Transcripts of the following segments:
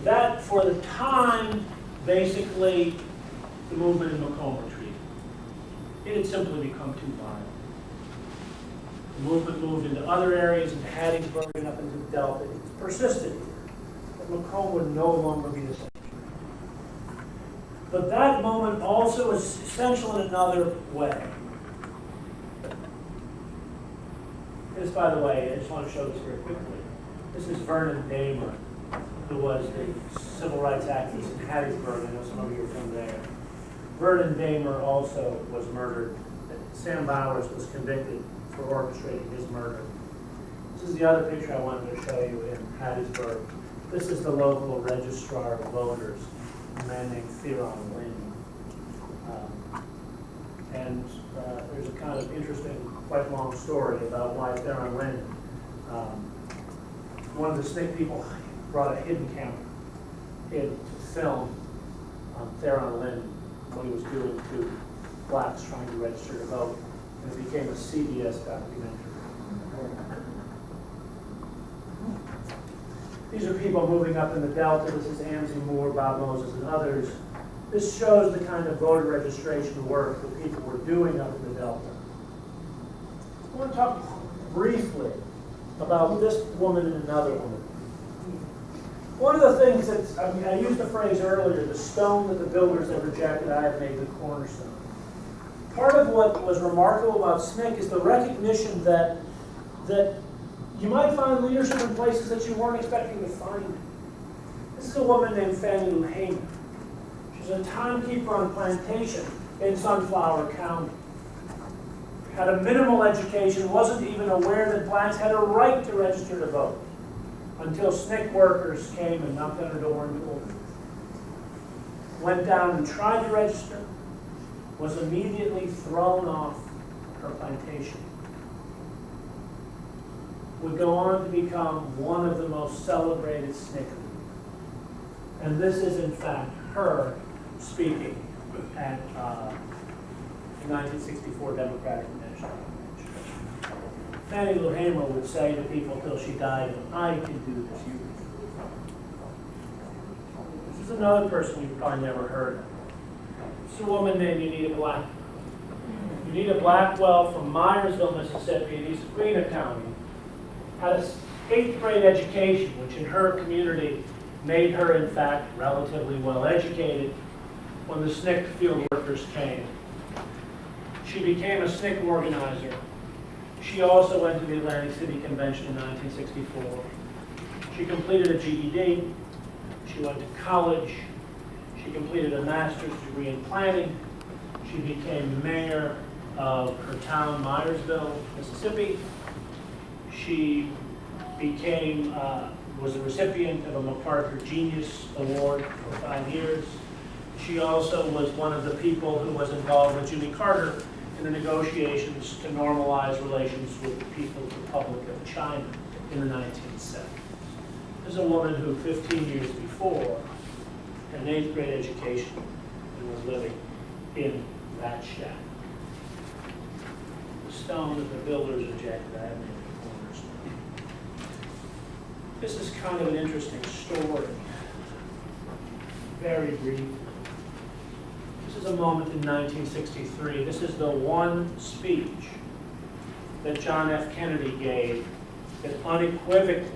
that, for the time, basically, the movement in Macomb retreated. It had simply become too violent. The movement moved into other areas, into Hattiesburg and up into the Delta. It persisted here. But Macomb would no longer be the same. But that moment also is essential in another way. This, by the way, I just want to show this very quickly. This is Vernon Damer, who was the civil rights activist in Hattiesburg. I know some of you are from there. Vernon Damer also was murdered. Sam Bowers was convicted for orchestrating his murder. This is the other picture I wanted to show you in Hattiesburg. This is the local registrar of voters, a man named Theron Lynn. There's a kind of interesting, quite long story about why Theron Lynn, one of the SNCC people brought a hidden camera in to film Theron Lynn, what he was doing to blacks trying to register to vote. And it became a CBS documentary. These are people moving up in the Delta. This is Ansley Moore, Bob Moses, and others. This shows the kind of voter registration work that people were doing up in the Delta. I want to talk briefly about this woman and another woman. One of the things that, I used the phrase earlier, the stone that the builders have rejected, I have made the cornerstone. Part of what was remarkable about SNCC is the recognition that you might find leadership in places that you weren't expecting to find it. This is a woman named Fannie Lou Hamer. She's a timekeeper on a plantation in Sunflower County. Had a minimal education, wasn't even aware that blacks had a right to register to vote until SNCC workers came and knocked on her door and told her. Went down and tried to register, was immediately thrown off her plantation. Would go on to become one of the most celebrated SNCC leaders. And this is, in fact, her speaking at the 1964 Democratic National Convention. Fannie Lou Hamer would say to people till she died, I can do this, you can do it. This is another person you've probably never heard of. It's a woman named Unita Blackwell. Unita Blackwell from Myersville, Mississippi, in East Greena County, had an 8th grade education, which in her community made her, in fact, relatively well educated. When the SNCC field workers came, she became a SNCC organizer. She also went to the Atlantic City Convention in 1964. She completed a GED. She went to college. She completed a master's degree in planning. She became mayor of her town, Myersville, Mississippi. She became, was a recipient of a MacArthur Genius Award for 5 years. She also was one of the people who was involved with Jimmy Carter in the negotiations to normalize relations with the People's Republic of China in the 1970s. There's a woman who 15 years before had an 8th grade education and was living in that shack. The stone that the builders rejected, I have made the cornerstone. This is kind of an interesting story. Very brief. This is a moment in 1963. This is the one speech that John F. Kennedy gave that unequivocally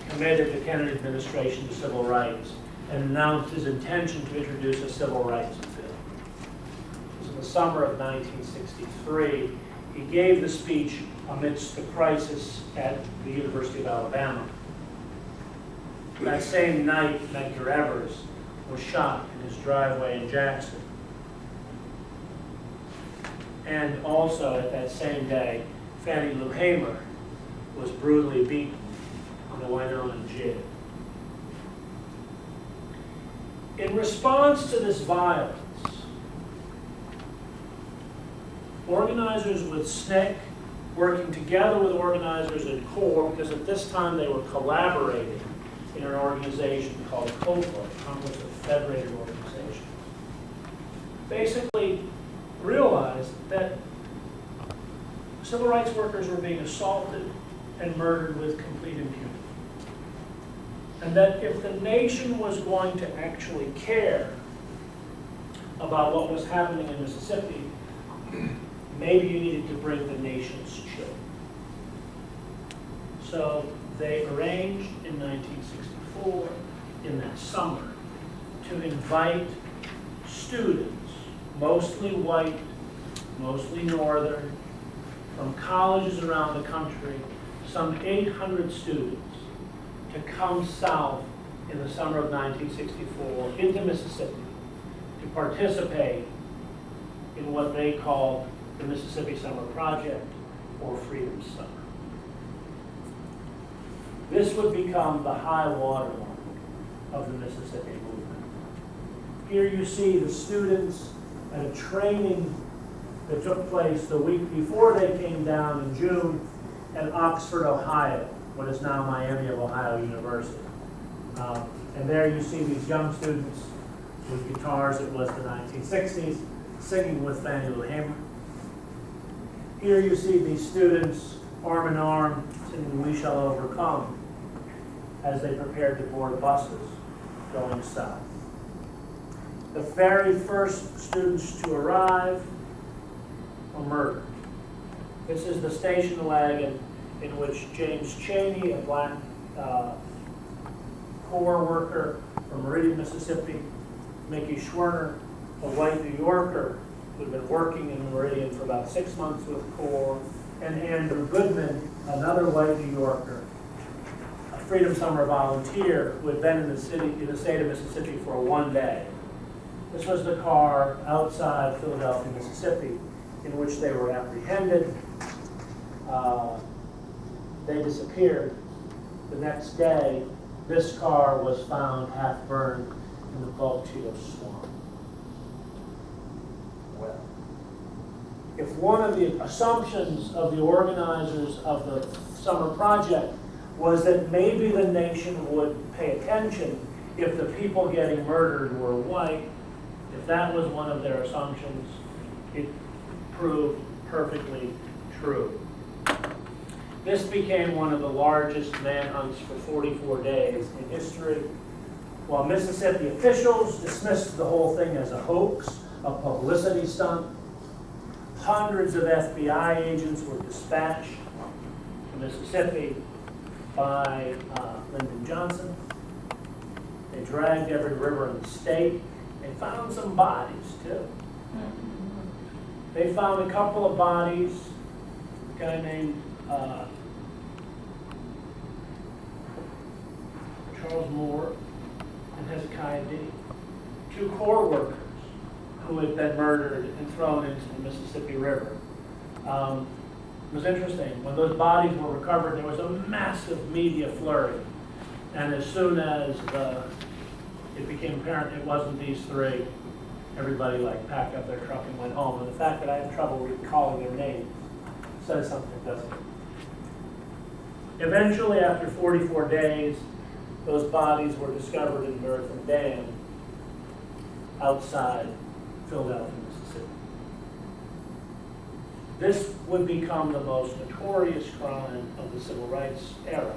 committed the Kennedy administration to civil rights and announced his intention to introduce a civil rights bill. This was in the summer of 1963. He gave the speech amidst the crisis at the University of Alabama. That same night, Medgar Evers was shot in his driveway in Jackson. And also at that same day, Fannie Lou Hamer was brutally beaten in the Winona jail. In response to this violence, organizers with SNCC, working together with organizers in CORE, because at this time they were collaborating in an organization called COFA, Congress of Federated Organizations, basically realized that civil rights workers were being assaulted and murdered with complete impunity. And that if the nation was going to actually care about what was happening in Mississippi, maybe you needed to bring the nation's children. So they arranged in 1964, in that summer, to invite students, mostly white, mostly northern, from colleges around the country, some 800 students, to come south in the summer of 1964 into Mississippi to participate in what they called the Mississippi Summer Project, or Freedom Summer. This would become the high water mark of the Mississippi movement. Here you see the students at a training that took place the week before they came down in June at Oxford, Ohio, what is now Miami of Ohio University. And there you see these young students with guitars. It was the 1960s, singing with Fannie Lou Hamer. Here you see these students arm in arm singing "We Shall Overcome" as they prepared to board buses going south. The very first students to arrive were murdered. This is the station wagon in which James Chaney, a black Corps worker from Meridian, Mississippi, Mickey Schwerner, a white New Yorker who had been working in Meridian for about 6 months with Corps, and Andrew Goodman, another white New Yorker, a Freedom Summer volunteer who had been in the state of Mississippi for one day. This was the car outside Philadelphia, Mississippi, in which they were apprehended. They disappeared. The next day, this car was found half burned in the Baltito swamp. Well, if one of the assumptions of the organizers of the summer project was that maybe the nation would pay attention if the people getting murdered were white, if that was one of their assumptions, it proved perfectly true. This became one of the largest manhunts for 44 days in history. While Mississippi officials dismissed the whole thing as a hoax, a publicity stunt, hundreds of FBI agents were dispatched to Mississippi by Lyndon Johnson. They dragged every river in the state. They found some bodies, too. They found a couple of bodies, a guy named Charles Moore and Hezekiah D., 2 Corps workers who had been murdered and thrown into the Mississippi River. It was interesting. When those bodies were recovered, there was a massive media flurry. And as soon as it became apparent it wasn't these 3, everybody packed up their truck and went home. And the fact that I have trouble recalling their names says something, doesn't it? Eventually, after 44 days, those bodies were discovered in an earthen dam outside Philadelphia, Mississippi. This would become the most notorious crime of the civil rights era.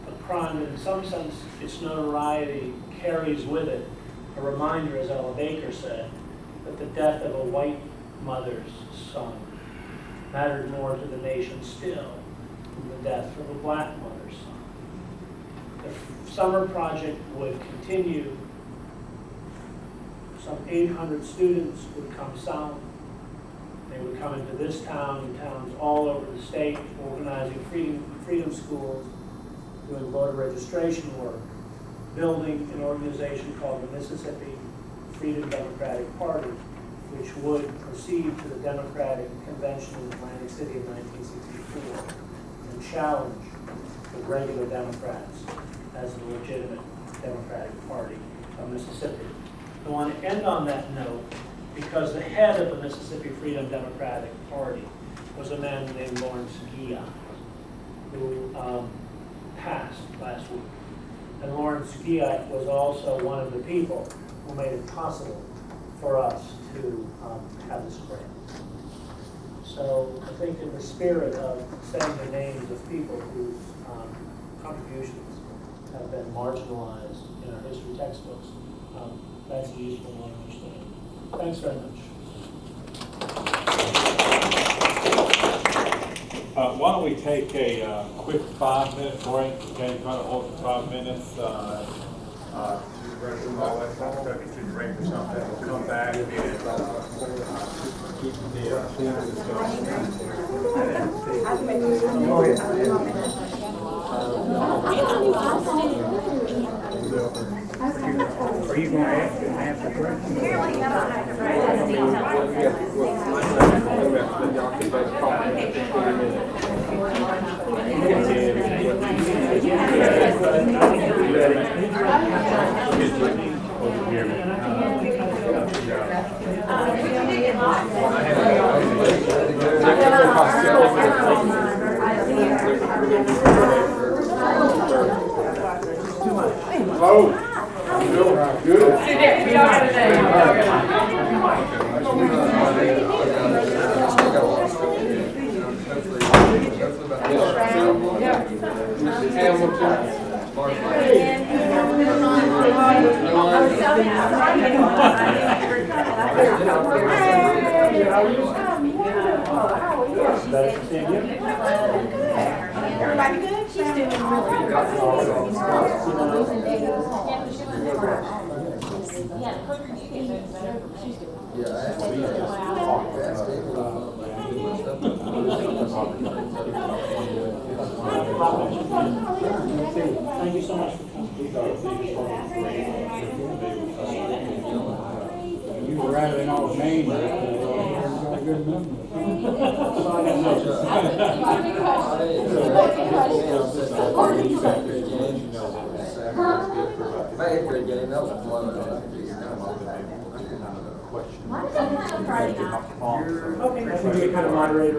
A crime that in some sense, its notoriety carries with it a reminder, as Ella Baker said, that the death of a white mother's son mattered more to the nation still than the death of a black mother's son. The summer project would continue. Some 800 students would come south. They would come into this town and towns all over the state, organizing freedom schools, doing voter registration work, building an organization called the Mississippi Freedom Democratic Party, which would proceed to the Democratic Convention in Atlantic City in 1964 and challenge the regular Democrats as a legitimate Democratic Party of Mississippi. I want to end on that note because the head of the Mississippi Freedom Democratic Party was a man named Lawrence Guillot, who passed last week. And Lawrence Guillot was also one of the people who made it possible for us to have this grant. So I think in the spirit of saying the names of people whose contributions have been marginalized in our history textbooks. That's a useful one to understand. Thanks very much. Why don't we take a quick 5-minute break? Okay, try to hold for 5 minutes. All that stuff, to drink or something. We'll come back and keep the Are you going to answer questions? Apparently, I don't have to write Oh, good. we are today. Everybody good? She's doing really Thank you so much for coming. You were rattling off names. Good number. Okay, I think you're kind of moderator.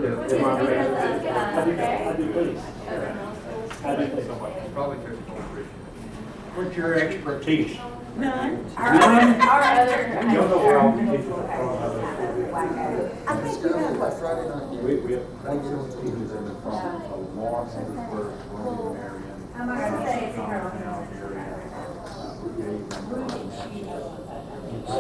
I'd be pleased. What's your expertise? None. None? Our other. You'll know where all the people are I think we have what? we have teachers in the front, a large first Roman area. I'm not gonna say it's her. So,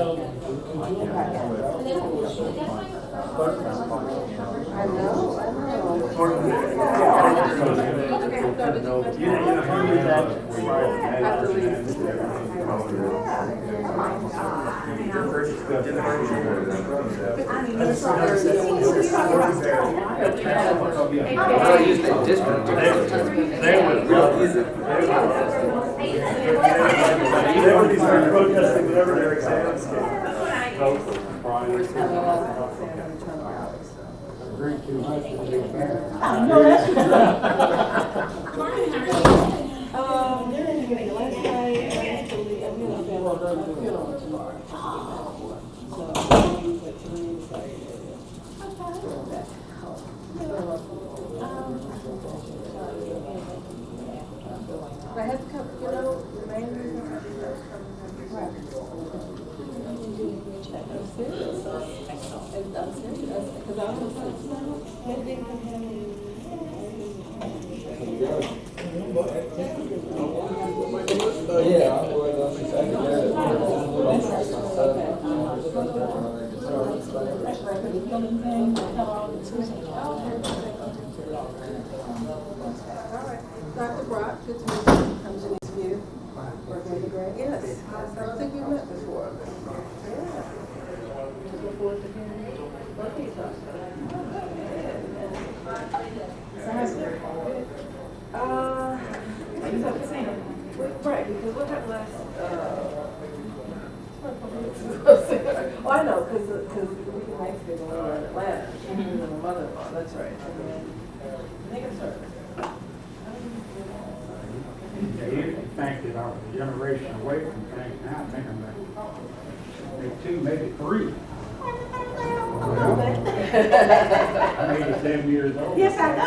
they would be starting protesting whenever their exams came. drink too much and get bad. No, that's I had to come, the main reason I did those coming I'm serious. I'm serious, because I was like, they didn't have any. Dr. Brock, good to meet you. I'm Janice View. Working with Greg. Yes, I don't think we met before. Yeah. Looking forward to hearing you. What do you talk about? Sounds good. Right, because what happened last, oh, I know, because we can Thanksgiving when we were in Atlanta, and my mother-in-law, that's right. And then, I think it's her. They used to think that I was a generation away from things. Now I think I'm maybe 2, maybe 3. I'm 87 years old. Yes, I know.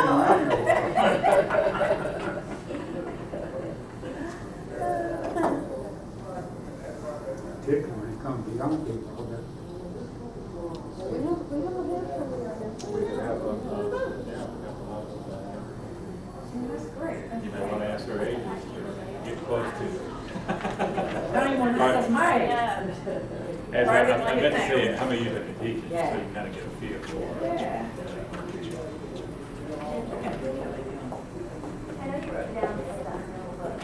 Particularly when it comes to young people. That's great. You may want to ask her age. close to. Don't even want to know that's mine. As I meant to say, how many of you have been teaching, so you can kind of get a feel for it. Yeah. I know you wrote it down this time, but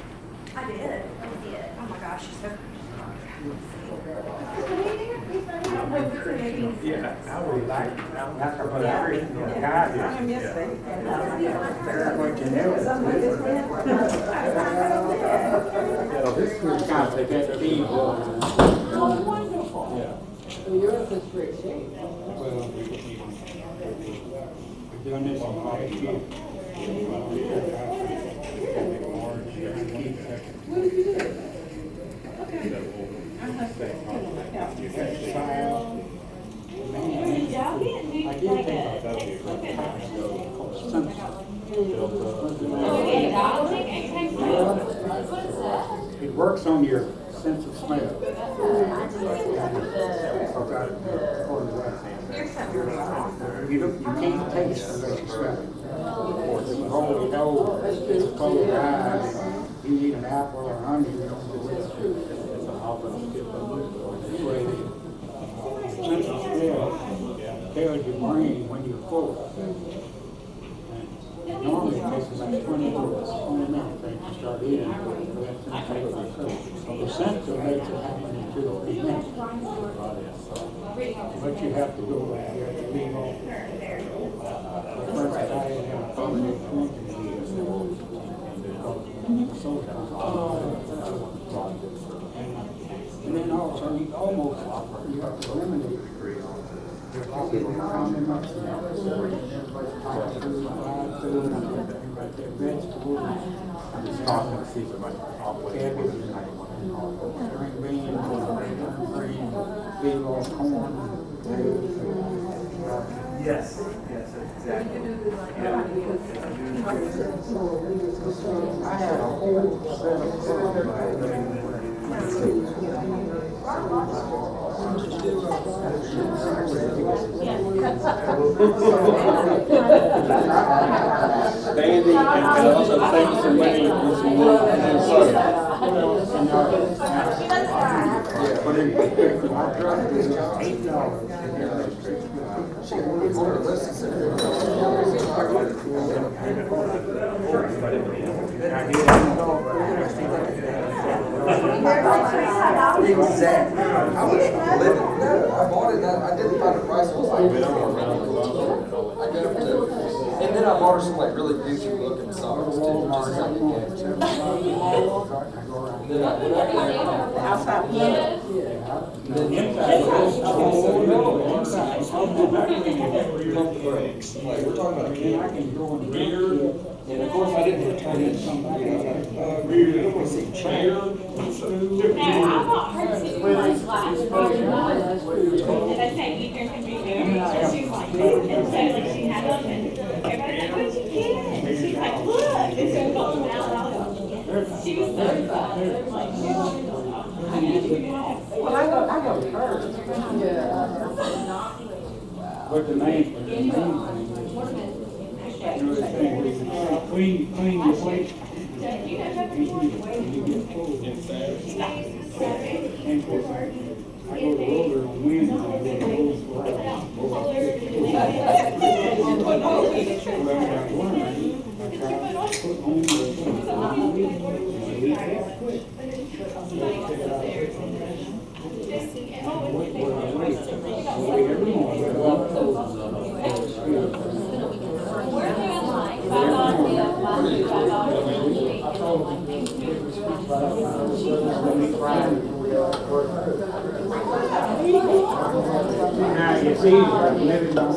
I did. Oh my gosh, she's so. Yeah. I would like, that's what I read, God is. What you know. This was kind of that team. Oh, wonderful. So yours is pretty shape. Well, we've done this in 5 years. What did you do? I did take it works on your sense of smell. You can't taste unless you smell it. You hold your nose, you close your eyes, you eat an apple or onion, you don't do it. Anyway, the sense of smell tells your brain when you're full. And normally it takes about 20 minutes to start eating. So the sensor makes it happen in 2 or 3 minutes. But you have to go back there to leave off. The first I have a combination and then also you almost you have to eliminate your condiments and everything, vegetables, string beans, green, big old corn, Yes, yes, exactly. I had a whole set of Dandy and also take some money and some but in my drug is $8. Exactly. I was living. I bought it. I didn't find the price. I was like, I got up to, and then I bought her some like really Gucci looking socks too, just like a gift. And then I went out there. Outside. Like we're talking about a kid. And of course, I didn't return it. No, I'm not her to like last and I say you drink and be there. And she's like, and so like she had them and everybody's like, what'd you get? And she's like, look, this is going out. She was so excited. Like, Well, I go first. Yeah. But the main thing clean your plate. And you get full. I go to roller on Wednesday, I go to now you see, living on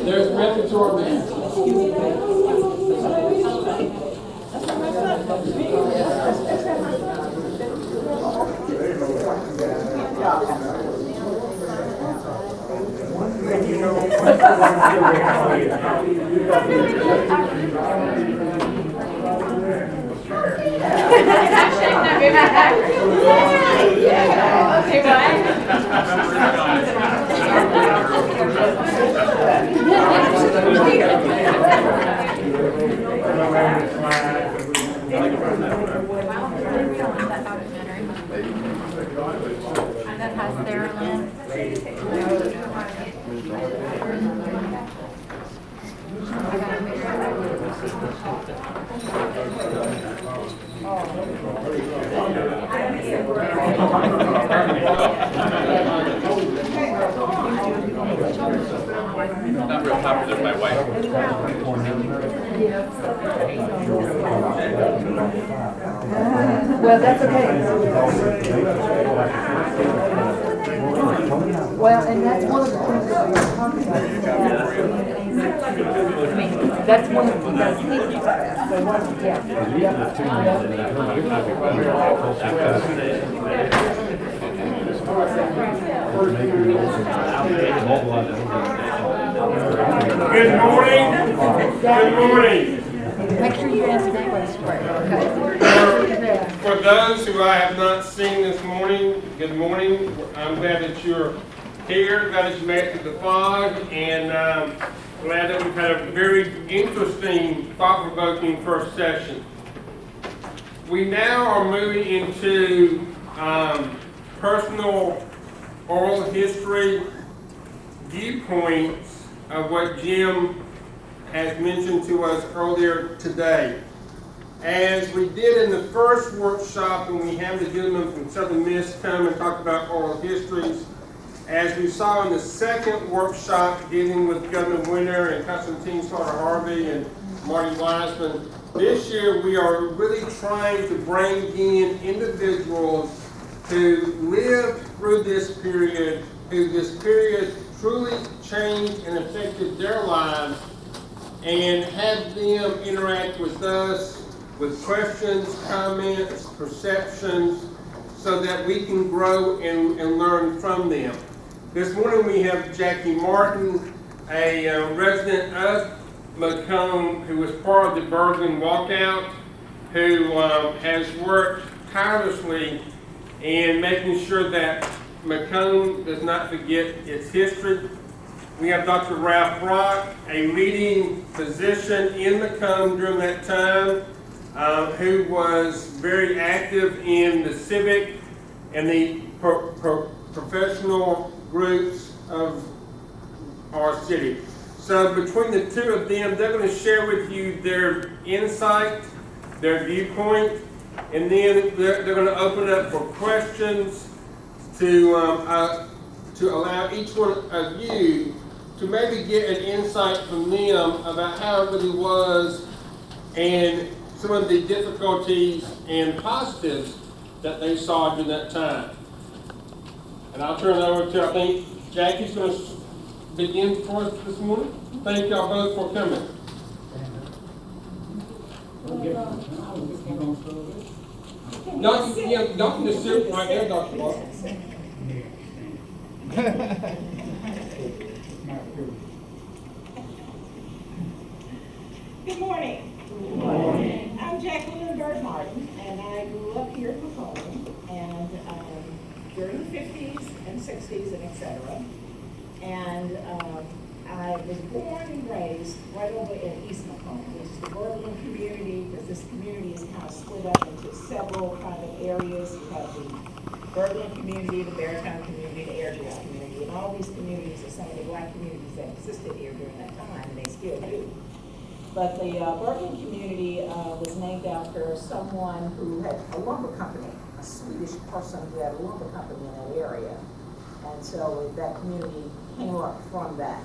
there's method to our man. Okay, bye. That has their land. Not real popular with my wife. Well, that's okay. Well, and that's one of the things that we were talking about. I mean, that's one of the things I was thinking about. Good morning. Good morning. Make sure you answer that question first, okay? For those who I have not seen this morning, good morning. I'm glad that you're here, glad that you made it to the fog, and glad that we've had a very interesting, thought-provoking first session. We now are moving into personal oral history viewpoints of what Jim has mentioned to us earlier today. As we did in the first workshop, when we had the gentleman from Southern Miss come and talk about oral histories, as we saw in the second workshop dealing with Governor Winter and Constantine Slaughter-Harvey and Marty Wiseman, this year we are really trying to bring in individuals who lived through this period, who this period truly changed and affected their lives, and have them interact with us with questions, comments, perceptions, so that we can grow and learn from them. This morning we have Jackie Martin, a resident of Macomb, who was part of the Bergen Walkout, who has worked tirelessly in making sure that Macomb does not forget its history. We have Dr. Ralph Brock, a leading physician in Macomb during that time, who was very active in the civic and the professional groups of our city. So between the two of them, they're going to share with you their insight, their viewpoint, and then they're going to open up for questions to allow each one of you to maybe get an insight from them about how it really was and some of the difficulties and positives that they saw during that time. And I'll turn it over to, I think, Jackie's going to begin for us this morning. Thank y'all both for coming. Y'all can just sit right there, Dr. Mark. Good morning. Good morning. I'm Jacqueline Bird Martin, and I grew up here in Macomb, and during the 50s and 60s and etc. And I was born and raised right over in East Macomb, which is the Bergen community, because this community is kind of split up into several kind of areas. You have the Bergen community, the Beartown community, the Airdrie community, and all these communities are some of the black communities that existed here during that time, and they still do. But the Bergen community was named after someone who had a lumber company, a Swedish person who had a lumber company in that area. And so that community came up from that.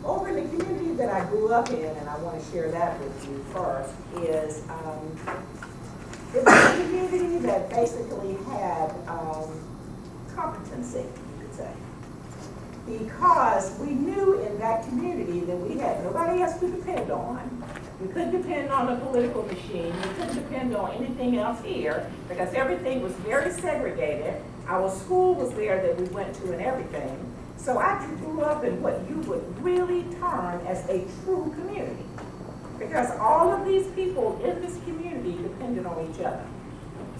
Over in the community that I grew up in, and I want to share that with you first, is it was a community that basically had competency, you could say. Because we knew in that community that we had nobody else to depend on. We couldn't depend on the political machine. We couldn't depend on anything else here because everything was very segregated. Our school was there that we went to and everything. So I grew up in what you would really term as a true community. Because all of these people in this community depended on each other.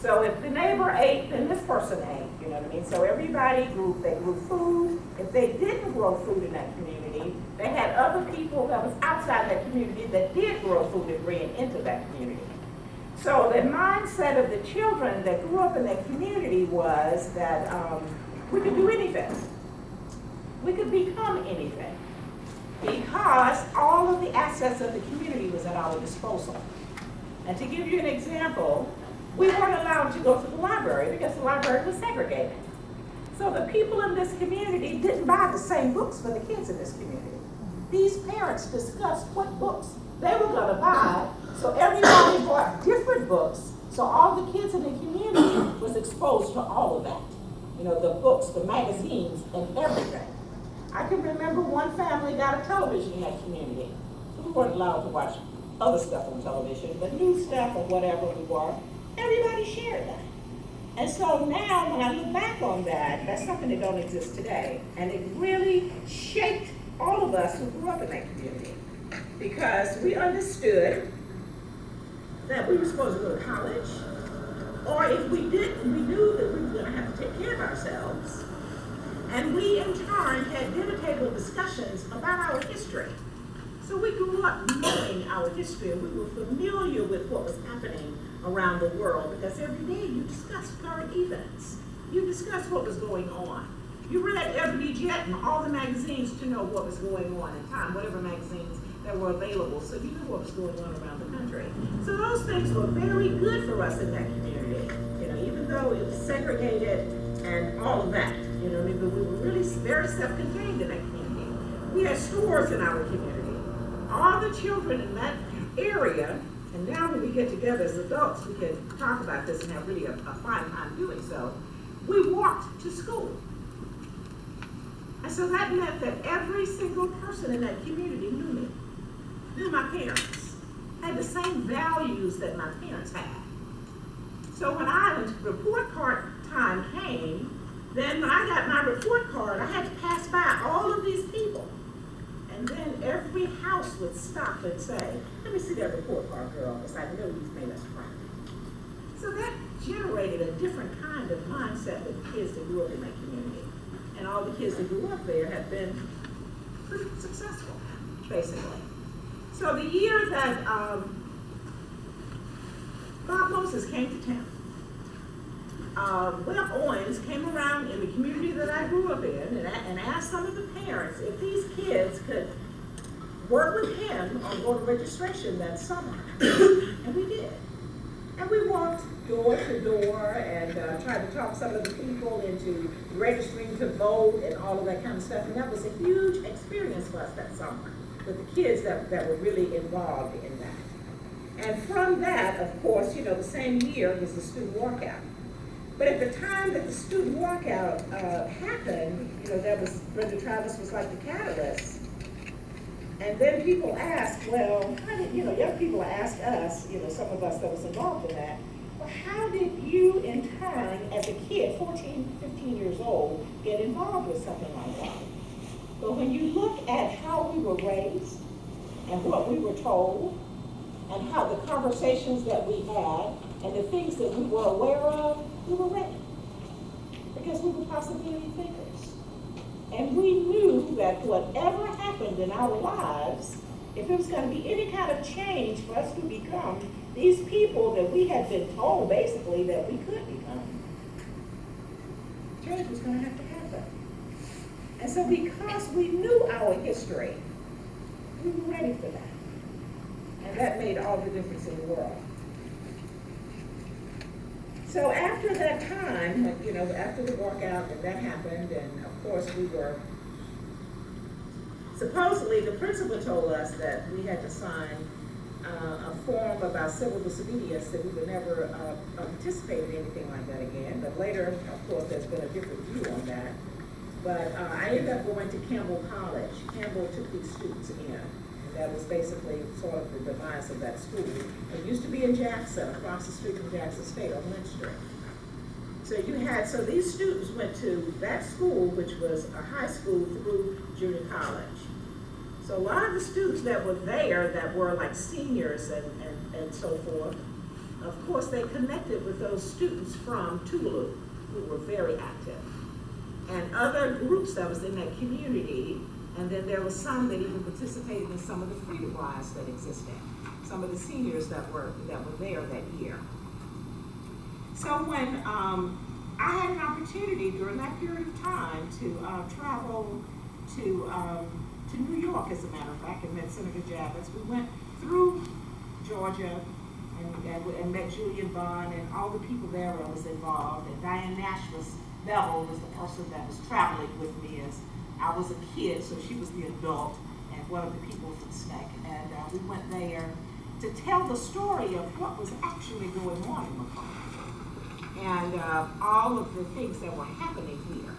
So if the neighbor ate, then this person ate, you know what I mean? So everybody they grew food. If they didn't grow food in that community, they had other people that was outside that community that did grow food and bring it into that community. So the mindset of the children that grew up in that community was that we could do anything. We could become anything. Because all of the assets of the community was at our disposal. And to give you an example, we weren't allowed to go to the library because the library was segregated. So the people in this community didn't buy the same books for the kids in this community. These parents discussed what books they were going to buy, so everybody bought different books, so all the kids in the community was exposed to all of that. You know, the books, the magazines, and everything. I can remember one family got a television in that community. We weren't allowed to watch other stuff on television, but news stuff or whatever we were, everybody shared that. And so now when I look back on that, that's something that don't exist today. And it really shaped all of us who grew up in that community. Because we understood that we were supposed to go to college, or if we didn't, we knew that we were going to have to take care of ourselves. And we, in turn, had dinner table discussions about our history. So we grew up knowing our history. We were familiar with what was happening around the world because every day you discussed current events. You discussed what was going on. You read every jet and all the magazines to know what was going on in time, whatever magazines that were available, so you knew what was going on around the country. So those things were very good for us in that community, you know, even though it was segregated and all of that, you know, but we were really very self-contained in that community. We had stores in our community. All the children in that area, and now when we get together as adults, we can talk about this and have really a fine time doing so. We walked to school. And so that meant that every single person in that community knew me, knew my parents, had the same values that my parents had. So when report card time came, then when I got my report card, I had to pass by all of these people. And then every house would stop and say, let me see that report card, girl, because I know you've made us proud. So that generated a different kind of mindset with the kids that grew up in that community. And all the kids that grew up there have been pretty successful, basically. So the year that Bob Moses came to town, Will Owens came around in the community that I grew up in and asked some of the parents if these kids could work with him on voter registration that summer. And we did. And we walked door to door and tried to talk some of the people into registering to vote and all of that kind of stuff. And that was a huge experience for us that summer with the kids that were really involved in that. And from that, of course, you know, the same year was the student walkout. But at the time that the student walkout happened, you know, that was, Brenda Travis was like the catalyst. And then people asked, well, how did, you know, young people asked us, you know, some of us that was involved in that, well, how did you in turn, as a kid, 14, 15 years old, get involved with something like that? But when you look at how we were raised and what we were told and how the conversations that we had and the things that we were aware of, we were ready because we were possibility thinkers. And we knew that whatever happened in our lives, if it was going to be any kind of change for us to become these people that we had been told basically that we could become, change was going to have to happen. And so because we knew our history, we were ready for that. And that made all the difference in the world. So after that time, you know, after the walkout and that happened, and of course we were, supposedly the principal told us that we had to sign a form about civil disobedience, that we would never participate in anything like that again. But later, of course, there's been a different view on that. But I ended up going to Campbell College. Campbell took these students in. That was basically sort of the demise of that school. It used to be in Jackson, across the street from Jackson State on Lynch Street. So these students went to that school, which was a high school through junior college. So a lot of the students that were there, that were like seniors and so forth, of course, they connected with those students from Tulu, who were very active. And other groups that was in that community, and then there was some that even participated in some of the freedom rides that existed. Some of the seniors that were there that year. So when I had an opportunity during that period of time to travel to New York, as a matter of fact, and met Senator Javits. We went through Georgia and met Julian Bond and all the people there that was involved. And Diane Bevel was the person that was traveling with me as I was a kid, so she was the adult and one of the people from SNCC. And we went there to tell the story of what was actually going on in Macomb. And all of the things that were happening here.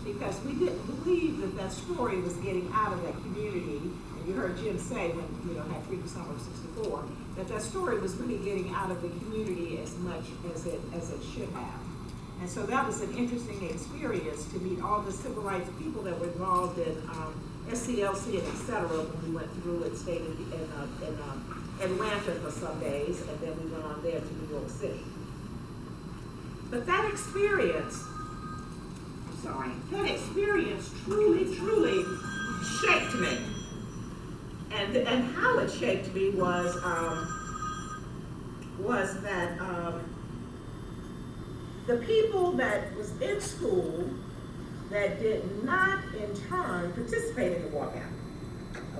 Because we didn't believe that story was getting out of that community. And you heard Jim say when, had Freedom Summer of '64, that story was really getting out of the community as much as it should have. And so that was an interesting experience to meet all the civil rights people that were involved in SCLC and et cetera when we went through and stayed in Atlanta for some days, and then we went on there to New York City. But that experience truly, truly shaped me. And how it shaped me was that the people that was in school that did not in turn participate in the walkout,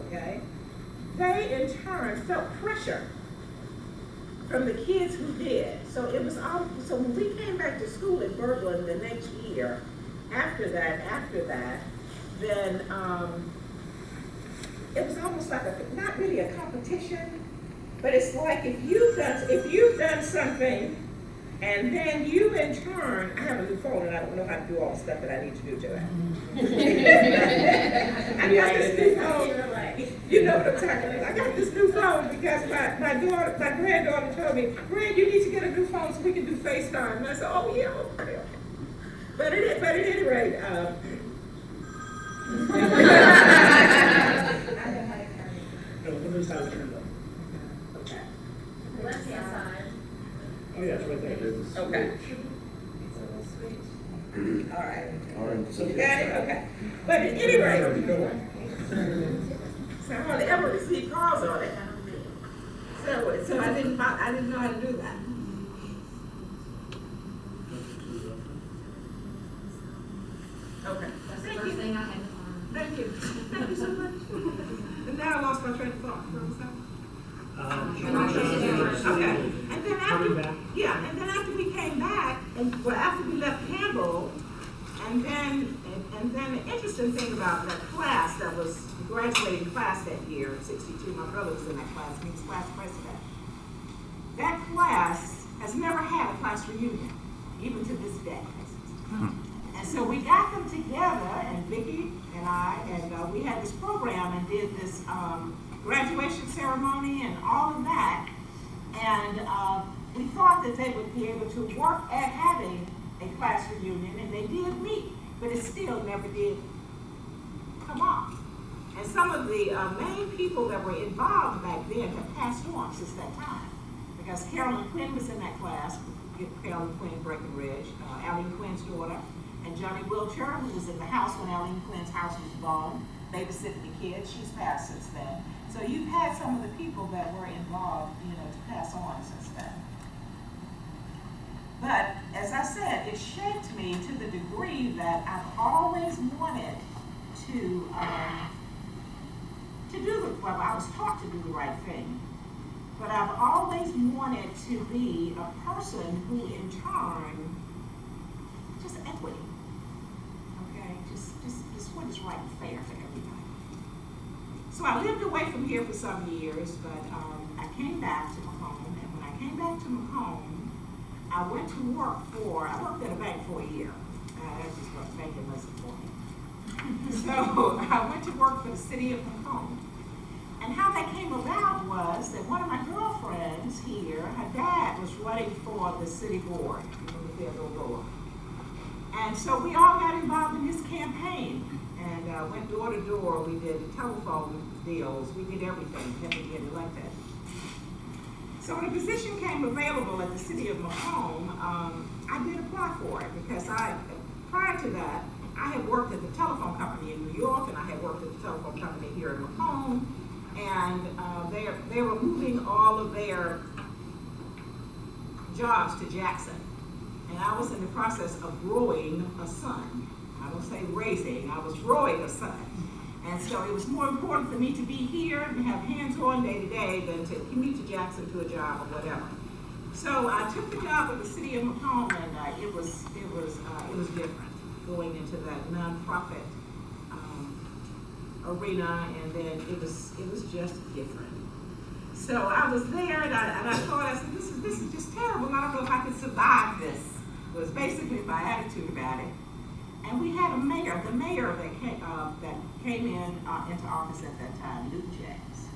okay? They in turn felt pressure from the kids who did. So it was all, so when we came back to school in Berglund the next year, after that, then it was almost like not really a competition, but it's like if you've done something, and then you in turn, I have a new phone and I don't know how to do all the stuff that I need to do to it. I got this new phone, you know what I'm talking about. I got this new phone because my granddaughter told me, Grand, you need to get a new phone so we can do FaceTime. And I said, oh yeah, okay. But at any rate, okay. Left-hand side. Oh, yeah, it's right there. Okay. All right. You got it? Okay. But at any rate, so I hardly ever receive calls on it. So I didn't know how to do that. Okay. That's the first thing I had to find. Thank you. Thank you so much. And now I lost my train of thought. Okay. And then after we came back, after we left Campbell, and then the interesting thing about that class that was the graduating class that year, 62, my brother was in that class, he was class president. That class has never had a class reunion, even to this day. And so we got them together, and Vicki and I, and we had this program and did this graduation ceremony and all of that. And we thought that they would be able to work at having a class reunion, and they did meet, but it still never did come off. And some of the main people that were involved back then have passed on since that time. Because Carolyn Quinn was in that class, Carolyn Quinn, Breckenridge, Aline Quinn's daughter, and Johnny Wiltshire, who was in the house when Aline Quinn's house was bombed, babysitting the kids. She's passed since then. So you've had some of the people that were involved, to pass on since then. But as I said, it shaped me to the degree that I've always wanted to I was taught to do the right thing, but I've always wanted to be a person who in turn, just equity, okay, just what is right and fair for everybody. So I lived away from here for some years, but I came back to Macomb, and when I came back to Macomb, I went to work I worked at a bank for a year. That's just what banking wasn't for me. So I went to work for the city of Macomb. And how that came about was that one of my girlfriends here, her dad was running for the city board, Theodore Board. And so we all got involved in his campaign and went door to door. We did telephone deals. We did everything to get elected. So when a position came available at the city of Macomb, I did apply for it because prior to that, I had worked at the telephone company in New York and I had worked at the telephone company here in Macomb. And they were moving all of their jobs to Jackson. And I was in the process of growing a son. I don't say raising, I was growing a son. And so it was more important for me to be here and have hands-on day to day than to commute to Jackson to a job or whatever. So I took the job with the city of Macomb, and it was different going into that nonprofit arena, and then it was just different. So I was there, and I thought, I said, this is just terrible. I don't know if I could survive this. Was basically my attitude about it. And we had the mayor that came into office at that time, Luke James.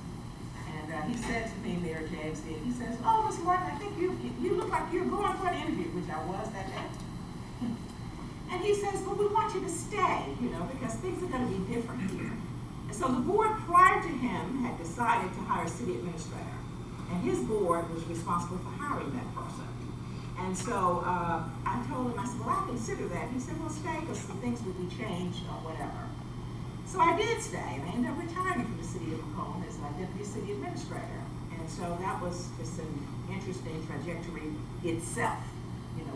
And he said to me, Mayor James, he says, "Oh, Ms. Martin, I think you look like you're going for an interview," which I was that day. And he says, "But we want you to stay, because things are going to be different here." And so the board prior to him had decided to hire a city administrator. And his board was responsible for hiring that person. And so I told him, I said, "Well, I'll consider that." He said, "Well, stay, because some things would be changed or whatever." So I did stay, and I ended up retiring from the city of Macomb as my deputy city administrator. And so that was just an interesting trajectory itself,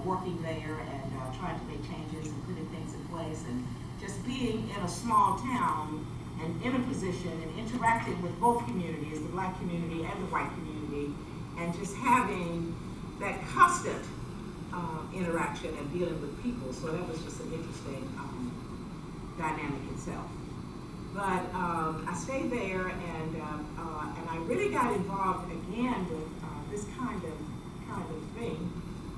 working there and trying to make changes and putting things in place, and just being in a small town and in a position and interacting with both communities, the Black community and the white community, and just having that constant interaction and dealing with people. So that was just an interesting dynamic itself. But I stayed there, and I really got involved again with this kind of thing.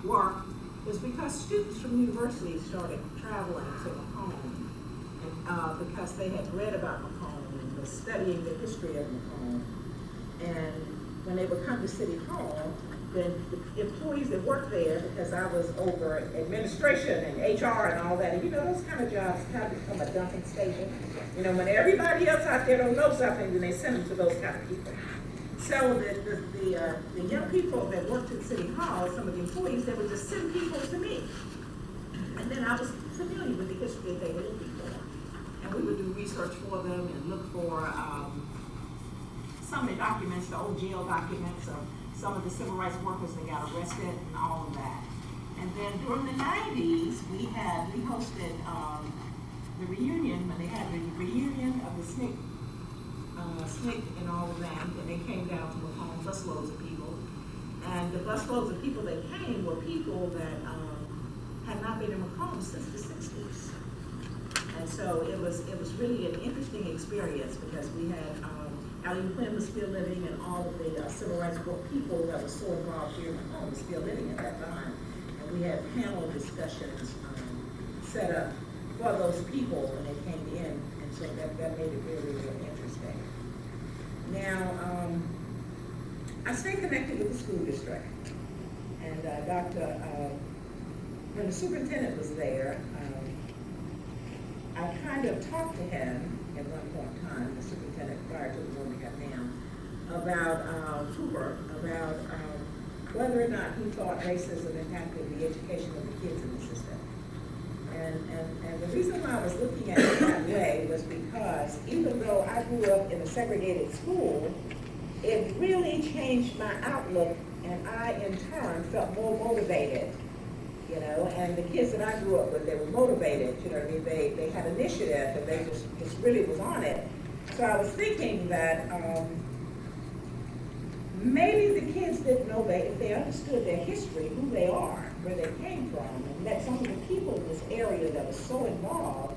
Work was because students from universities started traveling to Macomb, and because they had read about Macomb and were studying the history of Macomb. And when they would come to City Hall, then the employees that worked there, because I was over administration and HR and all that, and those kind of jobs kind of become a dumping station. When everybody else out there don't know something, then they send them to those kind of people. So the young people that worked at City Hall, some of the employees, they would just send people to me. And then I was familiar with the history that they were looking for. And we would do research for them and look for some of the documents, the old jail documents, or some of the civil rights workers that got arrested and all of that. And then during the 90s, we hosted the reunion, when they had the reunion of the SNCC and all of that, and they came down to Macomb, busloads of people. And the busloads of people that came were people that had not been in Macomb since the 60s. And so it was really an interesting experience, because we had Allie Quinn was still living, and all of the civil rights people that were so involved here in Macomb were still living at that time. And we had panel discussions set up for those people when they came in, and so that made it really, really interesting. Now, I stayed connected with the school district, and when the superintendent was there, I kind of talked to him at one point in time, the superintendent prior to the one we have now, about whether or not he thought racism impacted the education of the kids in the system. And the reason why I was looking at it that way was because even though I grew up in a segregated school, it really changed my outlook, and I in turn felt more motivated, and the kids that I grew up with, they were motivated, they had initiative, and they just really was on it. So I was thinking that maybe the kids didn't know that if they understood their history, who they are, where they came from, and that some of the people in this area that were so involved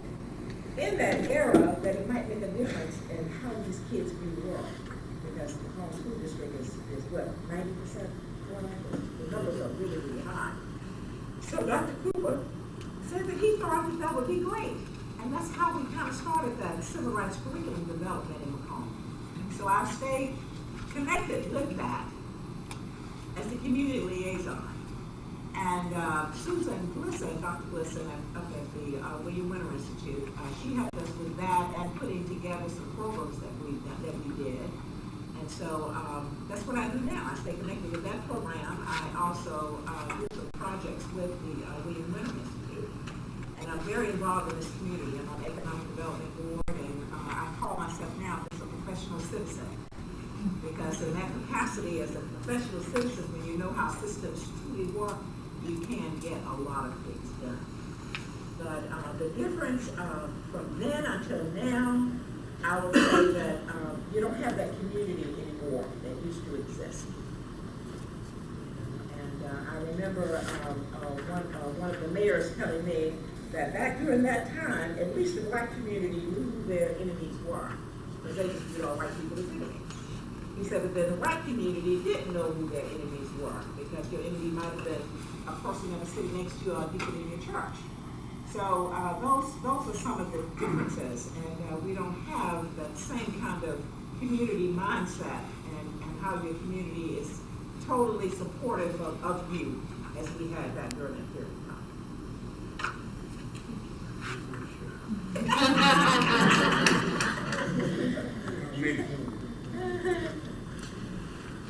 in that era, that it might make a difference in how these kids grew up. Because the home school district is what, 90% black? The numbers are really, really high. So Dr. Cooper said that he thought that would be great. And that's how we kind of started that civil rights curriculum development in Macomb. So I stayed connected with that as the community liaison. And And Susan Glisson, Dr. Glisson up at the William Winter Institute, she helped us with that and putting together some programs that we did. And so that's what I do now. I stay connected with that program. I also do some projects with the William Winter Institute. And I'm very involved in this community. I'm on the Economic Development Board, and I call myself now as a professional citizen. Because in that capacity as a professional citizen, when you know how systems truly work, you can get a lot of things done. But the difference from then until now, I would say that you don't have that community anymore that used to exist. And I remember one of the mayors telling me that back during that time, at least the black community knew who their enemies were, because they just viewed all white people as enemies. He said that the white community didn't know who their enemies were, because your enemy might have been a person that was sitting next to you or deacon in your church. So those are some of the differences, and we don't have that same kind of community mindset and how your community is totally supportive of you as we had that during that period of time.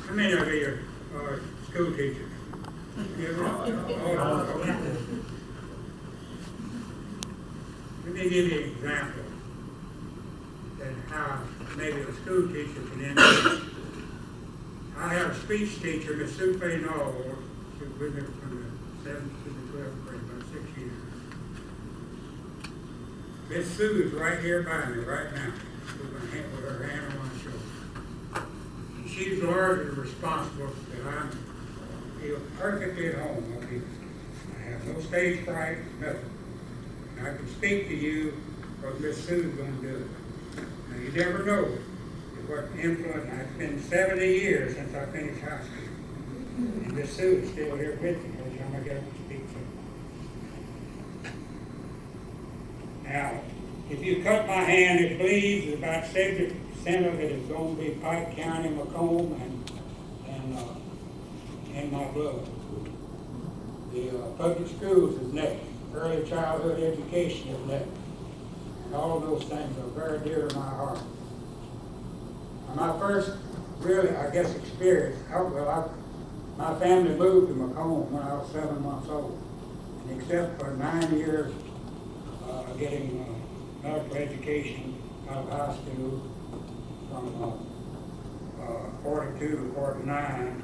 How many of you are school teachers? Let me give you an example of how maybe a school teacher can end up. I have a speech teacher, Miss Sue Faynall. She was with me from the 7th to the 12th grade, about 6 years. Miss Sue is right here by me right now, with her hand on my shoulder. And she's largely responsible that I feel perfectly at home on these. I have no stage fright, nothing. And I can speak to you because Miss Sue's going to do it. Now, you never know what influence. It's been 70 years since I finished high school. And Miss Sue is still here with me every time I get up to speak to her. Now, if you cut my hand, it bleeds. About 70% of it is going to be Pike County, Macomb, and my blood. The public schools is next. Early childhood education is next. And all of those things are very dear to my heart. And my first, really, I guess, experience, my family moved to Macomb when I was 7 months old. And except for 9 years getting medical education out of high school from 42 to 49,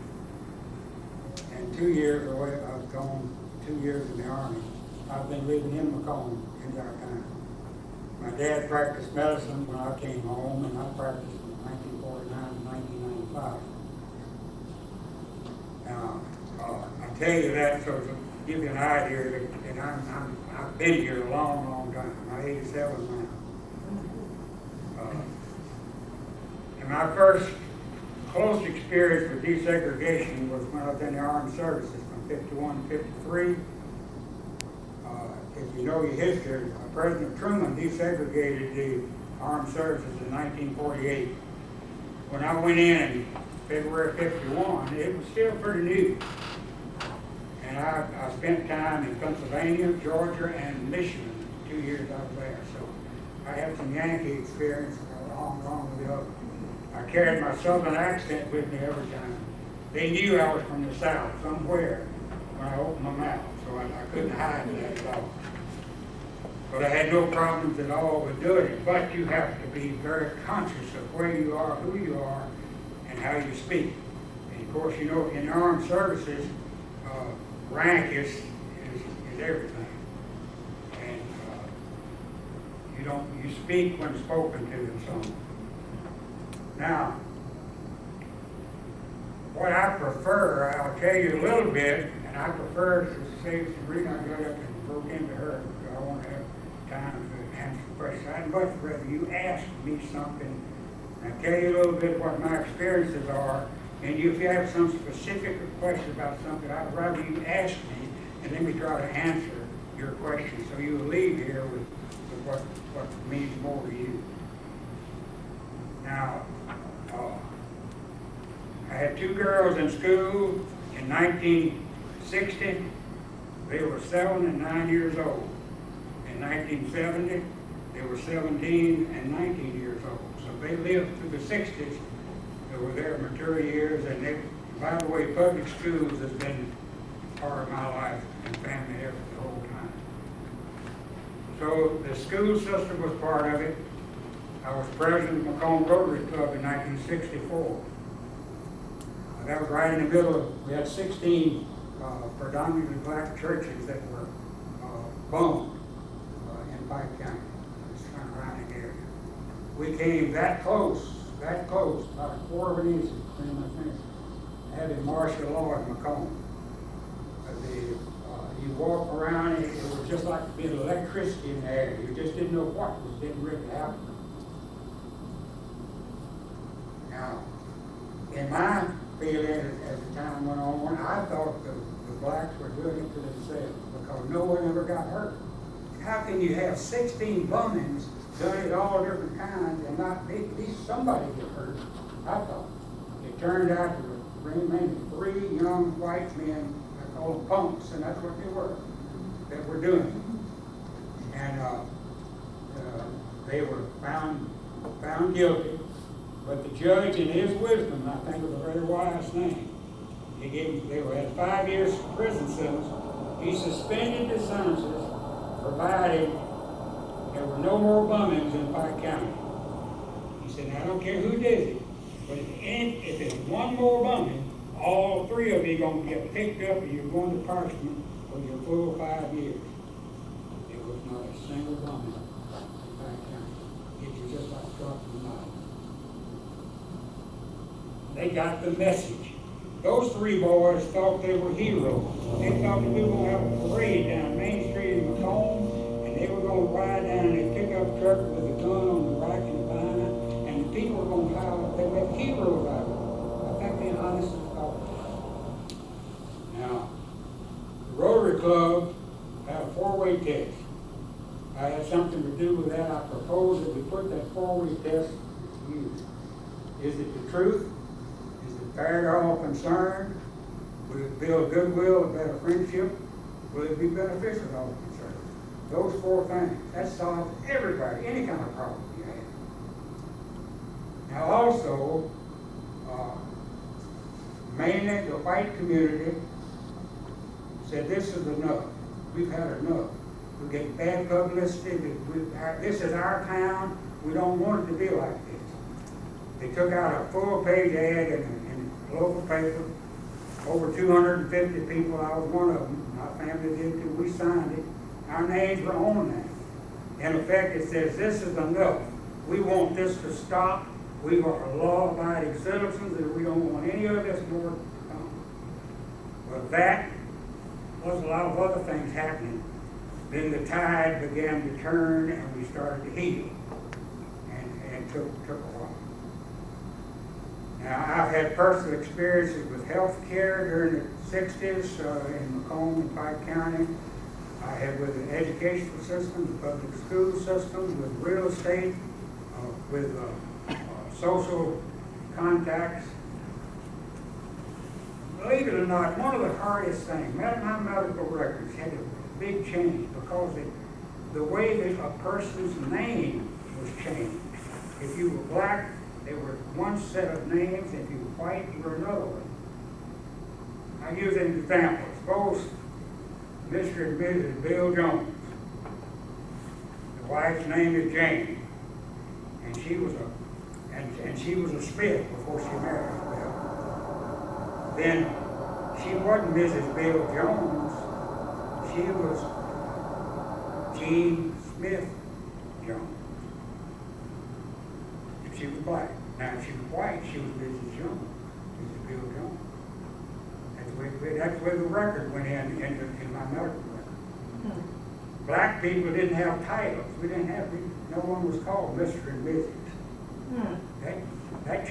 and 2 years away, I was gone 2 years in the Army. I've been living in Macomb in that time. My dad practiced medicine when I came home, and I practiced from 1949 to 1995. Now, I tell you that so to give you an idea that I've been here a long, long time. I'm 87 now. And my first close experience with desegregation was when I was in the armed services from 51 to 53. If you know your history, President Truman desegregated the armed services in 1948. When I went in February 51, it was still pretty new. And I spent time in Pennsylvania, Georgia, and Michigan. 2 years I was there. So I had some Yankee experience along with the other. I carried my southern accent with me every time. They knew I was from the South somewhere when I opened my mouth, so I couldn't hide that at all. But I had no problems at all with doing it. But you have to be very conscious of where you are, who you are, and how you speak. And of course, you know, in the armed services, rank is everything. And you speak when spoken to and so on. Now, what I prefer, I'll tell you a little bit, and I prefer to say the reason I got up and broke into her, because I want to have time to answer questions. I'd much rather you ask me something, and I'll tell you a little bit what my experiences are, and if you have some specific question about something, I'd rather you ask me, and let me try to answer your question, so you will leave here with what means more to you. Now, I had 2 girls in school in 1960, They were 7 and 9 years old. In 1970, they were 17 and 19 years old. So they lived through the 60s. They were their mature years, and they, by the way, public schools has been part of my life and family ever the whole time. So the school system was part of it. I was president of Macomb Rotary Club in 1964. That was right in the middle of, we had 16 predominantly black churches that were bombed in Pike County, the surrounding area. We came that close, about a quarter of an inch between my fingers, having martial law in Macomb. You walk around, it was just like being electricity in the air. You just didn't know what was getting ready to happen. Now, in my feeling as the time went on, I thought the blacks were doing it to themselves because no one ever got hurt. How can you have 16 bombings done at all different kinds and not at least somebody get hurt? I thought. It turned out to remain 3 young white men, I call them punks, and that's what they were, that were doing it. And they were found guilty. But the judge, in his wisdom, I think was a very wise thing. They had 5 years prison sentence. He suspended the sentences, provided there were no more bombings in Pike County. He said, "Now, I don't care who did it, but if there's one more bombing, all 3 of you are going to get picked up and you're going to punishment for your full 5 years." There was not a single bombing in Pike County. It was just like dropping the knife. They got the message. Those 3 boys thought they were heroes. They thought that we were going to have a parade down Main Street in Macomb, and they were going to ride down in a pickup truck with a gun on the rack and the behind, and the people were going to holler. They were heroes out of it. I think they honestly thought that. Now, the Rotary Club had a 4-way test. I had something to do with that. I proposed that we put that 4-way test to use. Is it the truth? Fair to all concerned? Will it build goodwill, a better friendship? Will it be beneficial to all concerned? Those 4 things. That solves everybody, any kind of problem you have. Now also, mainly the white community said this is enough. We've had enough. We get bad publicity. This is our town. We don't want it to be like this. They took out a full-page ad in local paper, over 250 people, I was one of them, my family did too, we signed it, our names were on that. In effect, it says, this is enough, we want this to stop, we are law-abiding citizens, and we don't want any of this more to come. But that, plus a lot of other things happening, then the tide began to turn and we started to heal, and took a while. Now, I've had personal experiences with health care during the 60s in Macomb and Pike County. I had with the educational system, the public school system, with real estate, with social contacts. Believe it or not, one of the hardest things, my medical records had a big change because the way that a person's name was changed. If you were black, there were one set of names. If you were white, you were another one. I'll use an example. Suppose Mr. and Mrs. Bill Jones. The wife's name is Jane, and she was a Smith before she married Bill. Then she wasn't Mrs. Bill Jones. She was Jean Smith Jones. If she was black. Now, if she was white, she was Mrs. Jones, Mrs. Bill Jones. That's where the record went in my medical record. Black people didn't have titles. No one was called Mr. and Mrs. That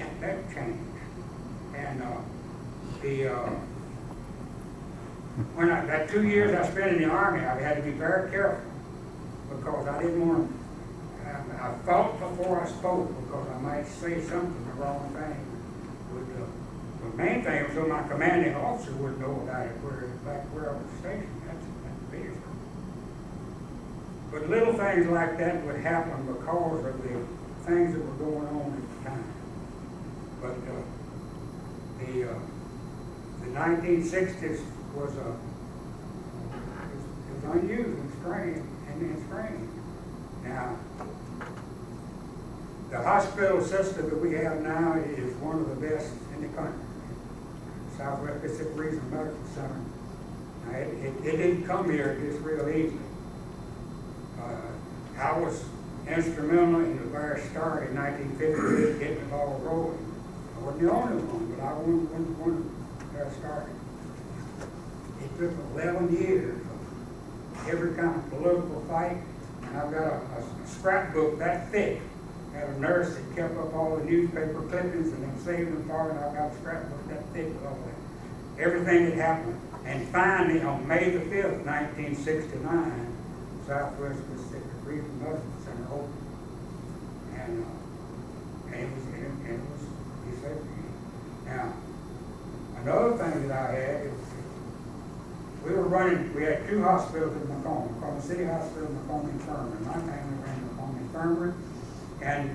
changed. And when that 2 years I spent in the Army, I had to be very careful because I didn't want to. I thought before I spoke because I might say something the wrong thing. The main thing was so my commanding officer would know about it, back where I was stationed. That's But little things like that would happen because of the things that were going on at the time. But the 1960s was unusual and strange. Now, the hospital system that we have now is one of the best in the country. Southwest Pacific Regional Medical Center. Now, it didn't come here just real easy. I was instrumental in the very start in 1958 getting the ball rolling. I wasn't the only one, but I was one of the very started. It took 11 years of every kind of political fight, and I've got a scrapbook that thick. I had a nurse that kept up all the newspaper clippings and then saved them for me, and I've got a scrapbook that thick with all that. Everything that happened. And finally, on May the 5th, 1969, Southwest Pacific Regional Medical Center opened. And it was desegregated. Now, another thing that I had is we had two hospitals in Macomb City Hospital and Macomb Infirmary. My family ran Macomb Infirmary, and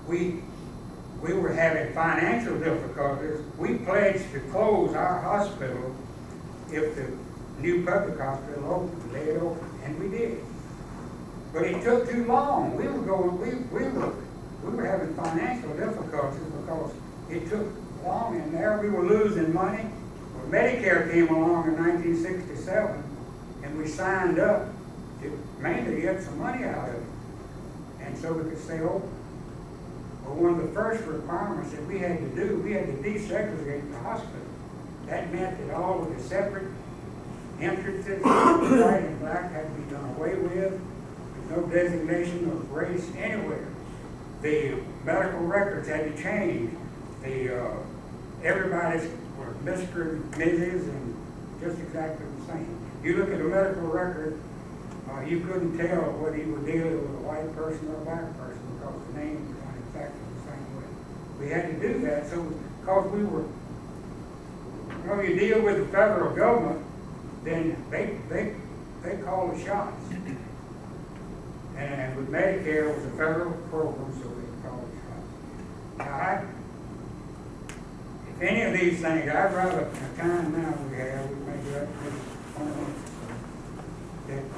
we were having financial difficulties. We pledged to close our hospital if the new public hospital opened, lay it open, and we did. But it took too long. We were having financial difficulties because it took long, and there we were losing money. Well, Medicare came along in 1967, and we signed up to mainly get some money out of it, and so we could stay open. Well, one of the first requirements that we had to do, we had to desegregate the hospital. That meant that all of the separate entrances, white and black, had to be done away with. There's no designation of race anywhere. The medical records had to change. Everybody's were Mr. and Mrs. and just exactly the same. You look at a medical record, you couldn't tell whether you were dealing with a white person or a black person because the names were done exactly the same way. We had to do that because we were, you deal with the federal government, then they call the shots. And with Medicare, it was a federal program, so they call the shots. Now, if any of these things, I'd rather, the time now we have, we may do that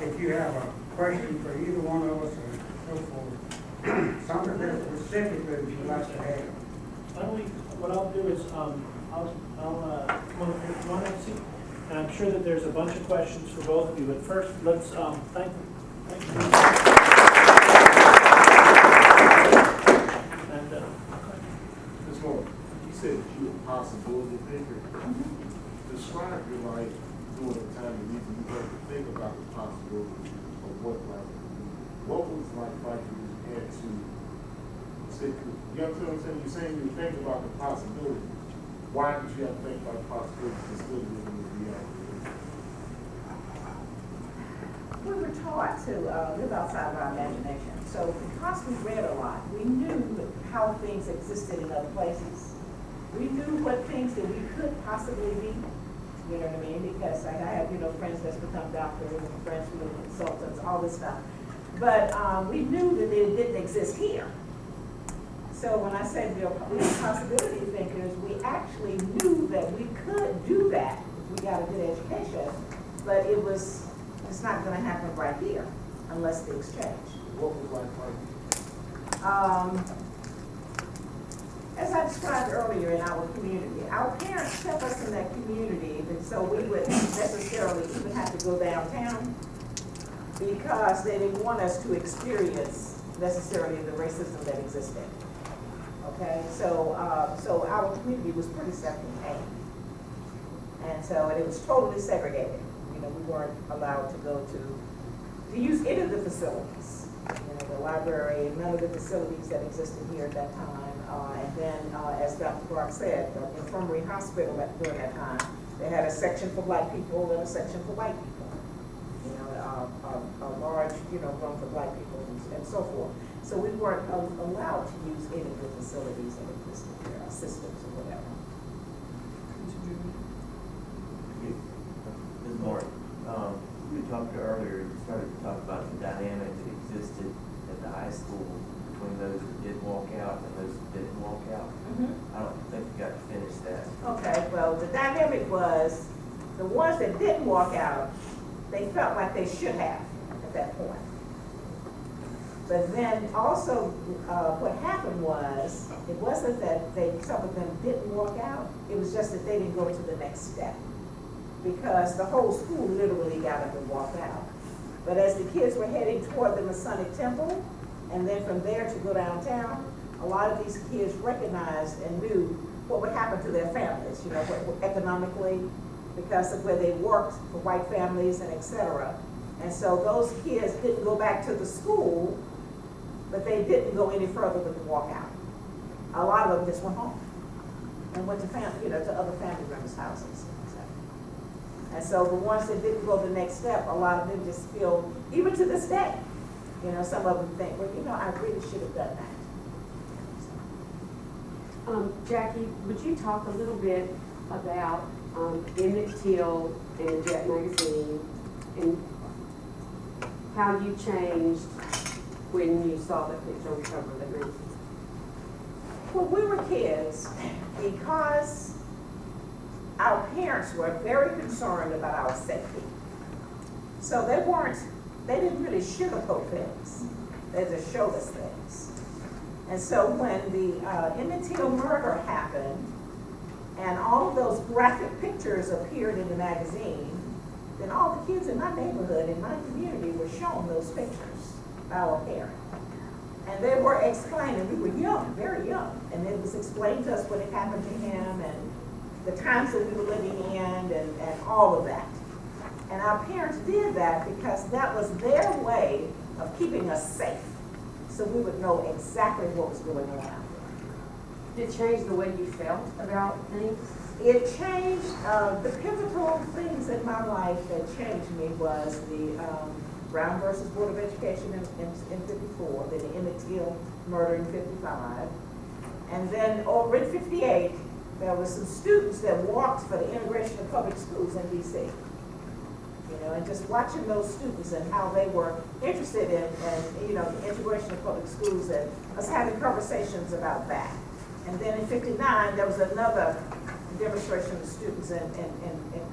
if you have a question for either one of us or so forth, something that specifically that you'd like to have. What I'll do is, I'll come on and see. And I'm sure that there's a bunch of questions for both of you, but first, let's thank you. And, Ms. Moore, you said that you were a possibility thinker. Describe your life during the time that you had to think about the possibility of what life could be. What was life like if you had to say, you know what I'm saying? You're saying you think about the possibility. Why did you have to think about the possibility instead of living with reality? We were taught to live outside of our imagination. So because we read a lot, we knew how things existed in other places. We knew what things that we could possibly be. You know what I mean? Because I have, friends that's become doctors and friends who are consultants, all this stuff. But we knew that it didn't exist here. So when I said we were possibility thinkers, we actually knew that we could do that if we got a good education, but it's not going to happen right here unless the exchange. What was life like? As I described earlier in our community, our parents kept us in that community, and so we wouldn't necessarily even have to go downtown because they didn't want us to experience necessarily the racism that existed. Okay, so our community was pretty self-contained, and it was totally segregated. We weren't allowed to go to use any of the facilities. The library, none of the facilities that existed here at that time. And then, as Dr. Brock said, the infirmary hospital during that time, they had a section for black people and a section for white people. A large, room for black people and so forth. So we weren't allowed to use any of the facilities that existed here, our systems or whatever. Ms. Moore, we talked earlier, was, the ones that didn't walk out, they felt like they should have at that point. But then also, what happened was, it wasn't that some of them didn't walk out, it was just that they didn't go to the next step. Because the whole school literally got up and walked out. But as the kids were heading toward the Masonic Temple, and then from there to go downtown, a lot of these kids recognized and knew what would happen to their families, you know, economically, because of where they worked for white families and et cetera. And so those kids didn't go back to the school, but they didn't go any further but to walk out. A lot of them just went home and went to to other family members' houses. And so the ones that didn't go the next step, a lot of them just feel, even to this day, you know, some of them think, well, you know, I really should have done that. Jackie, would you talk a little bit about Emmett Till and the Jet magazine and how you changed when you saw that picture on the cover of the magazine? When we were kids, because our parents were very concerned about our safety, so they didn't really sugarcoat things. They just showed us things. And so when the Emmett Till murder happened, and all of those graphic pictures appeared in the magazine, then all the kids in my neighborhood, in my community, were shown those pictures by our parents. And they were explaining, we were young, very young, and it was explained to us what had happened to him and the times that we were living in and all of that. And our parents did that because that was their way of keeping us safe, so we would know exactly what was going on. Did it change the way you felt about things? It changed, the pivotal things in my life that changed me was the Brown versus Board of Education in 54, then the Emmett Till murder in 55. And then over in 58, there were some students that walked for the integration of public schools in DC. You know, and just watching those students and how they were interested in the integration of public schools and us having conversations about that. And then in 59, there was another demonstration of students in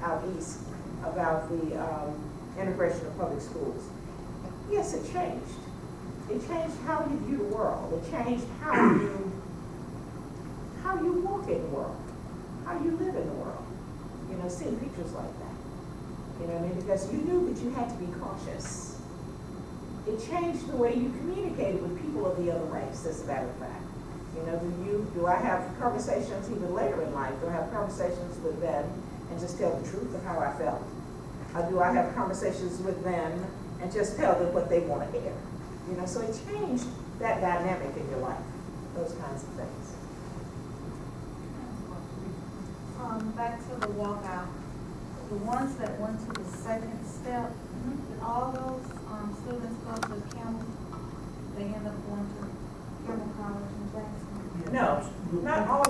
out east about the integration of public schools. Yes, it changed. It changed how you view the world. It changed how you walk in the world, how you live in the world. You know, seeing pictures like that. You know what I mean? Because you knew that you had to be cautious. It changed the way you communicated with people of the other race, as a matter of fact. You know, do I have conversations even later in life? Do I have conversations with them and just tell the truth of how I felt? Or do I have conversations with them and just tell them what they want to hear? You know, so it changed that dynamic in your life, those kinds of things. Back to the walkout, the ones that went to the second step, did all those students go to Campbell? They end up going to Campbell College in Jackson? No, not all